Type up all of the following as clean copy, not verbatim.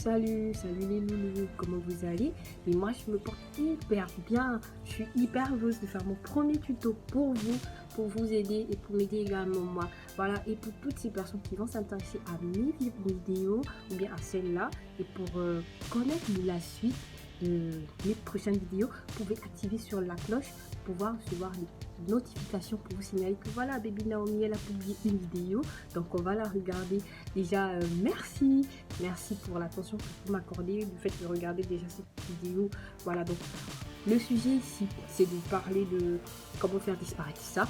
Salut les loulous, comment vous allez? Et moi je me porte hyper bien, je suis hyper heureuse de faire mon premier tuto pour vous aider et pour m'aider également moi. Voilà, et pour toutes ces personnes qui vont s'intéresser à mes vidéos ou bien à celle-là, et pour connaître la suite de mes prochaines vidéos, vous pouvez activer sur la cloche pour pouvoir recevoir les notifications pour vous signaler que voilà, Baby Naomi elle a publié une vidéo, donc on va la regarder. Déjà merci pour l'attention que vous m'accordez, le fait de regarder déjà cette vidéo. Voilà, donc le sujet ici c'est de parler de comment faire disparaître ça,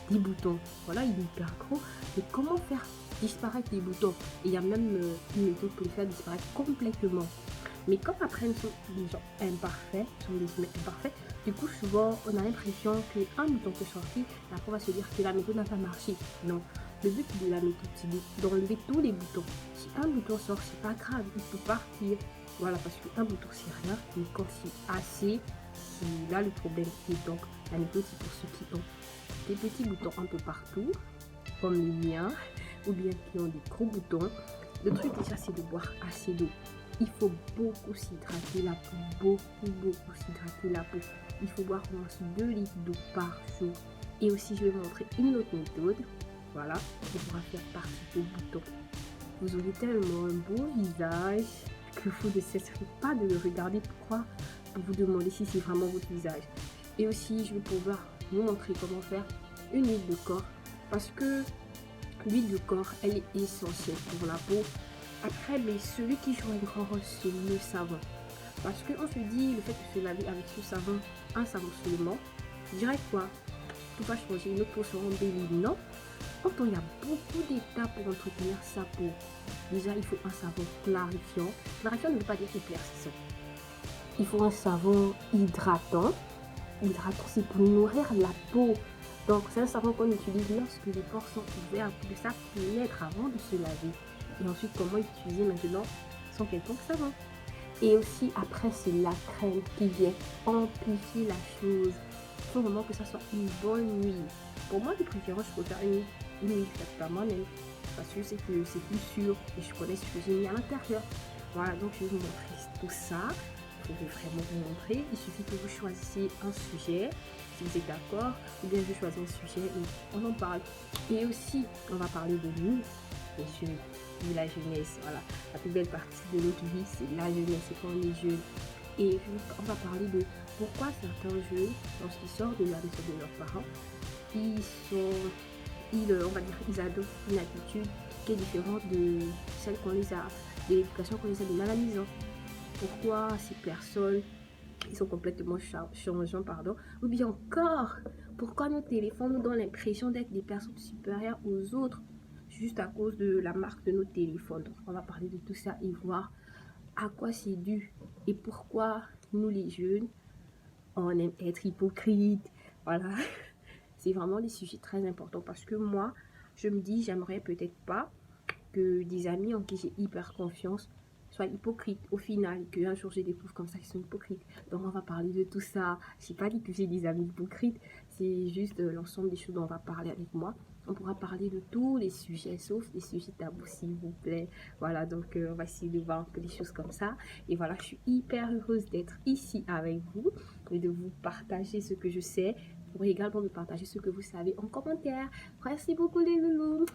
des boutons. Voilà, il est hyper gros, mais comment faire disparaître les boutons. Et il y a même une méthode pour les faire disparaître complètement. Mais comme après nous sommes des gens imparfaits, du coup souvent on a l'impression qu'un bouton qui est sorti, après on va se dire que la méthode n'a pas marché. Non, le but de la méthode c'est d'enlever tous les boutons. Si un bouton sort, c'est pas grave, il peut partir. Voilà, parce qu'un bouton c'est rien, mais quand c'est assez, c'est là le problème. Et donc la méthode c'est pour ceux qui ont des petits boutons un peu partout, comme les miens, ou bien qui ont des gros boutons. Le truc déjà c'est de boire assez d'eau. Il faut beaucoup s'hydrater la peau, beaucoup s'hydrater la peau. Il faut boire au moins 2 litres d'eau par jour. Et aussi, je vais vous montrer une autre méthode. Voilà, qui pourra faire partie des boutons. Vous aurez tellement un beau visage que vous ne cesserez pas de le regarder. Pourquoi? Pour vous demander si c'est vraiment votre visage. Et aussi, je vais pouvoir vous montrer comment faire une huile de corps. Parce que l'huile de corps, elle est essentielle pour la peau. Après, mais celui qui joue un grand rôle, c'est le savon. Parce qu'on se dit, le fait de se laver avec ce savon, un savon seulement, je dirais quoi? Tout va changer, une autre peau se embellit. Non. Pourtant, il y a beaucoup d'étapes pour entretenir sa peau. Déjà, il faut un savon clarifiant. Clarifiant ne veut pas dire éclaircissant. Il faut un savon hydratant. Hydratant, c'est pour nourrir la peau. Donc, c'est un savon qu'on utilise lorsque les pores sont ouverts pour que ça pénètre avant de se laver. Et ensuite, comment utiliser maintenant son quelconque savon. Et aussi, après, c'est la crème qui vient amplifier la chose. Il faut vraiment que ça soit une bonne huile. Pour moi, de préférence, je préfère une huile faite par moi-même. Parce que c'est plus sûr et je connais ce que j'ai mis à l'intérieur. Voilà, donc je vais vous montrer tout ça. Je vais vraiment vous montrer. Il suffit que vous choisissiez un sujet, si vous êtes d'accord, ou bien je choisis un sujet et on en parle. Et aussi, on va parler de nous, les jeunes, de la jeunesse. Voilà, la plus belle partie de notre vie, c'est la jeunesse, c'est quand on est jeune. Et on va parler de pourquoi certains jeunes, lorsqu'ils sortent de la maison de leurs parents, on va dire, ils adoptent une attitude qui est différente de celle qu'on les a, de l'éducation qu'on les a donnée à la maison. Pourquoi ces personnes, ils sont complètement changeants, ou bien encore, pourquoi nos téléphones nous donnent l'impression d'être des personnes supérieures aux autres, juste à cause de la marque de nos téléphones. Donc, on va parler de tout ça et voir à quoi c'est dû et pourquoi nous les jeunes, on aime être hypocrite. Voilà, c'est vraiment des sujets très importants parce que moi, je me dis, j'aimerais peut-être pas que des amis en qui j'ai hyper confiance soient hypocrites au final, qu'un jour je découvre comme ça qu'ils sont hypocrites. Donc on va parler de tout ça. Je n'ai pas dit que j'ai des amis hypocrites, c'est juste l'ensemble des choses dont on va parler avec moi. On pourra parler de tous les sujets, sauf des sujets tabous, s'il vous plaît. Voilà, donc on va essayer de voir un peu des choses comme ça. Et voilà, je suis hyper heureuse d'être ici avec vous et de vous partager ce que je sais. Vous pourrez également me partager ce que vous savez en commentaire. Merci beaucoup les loulous.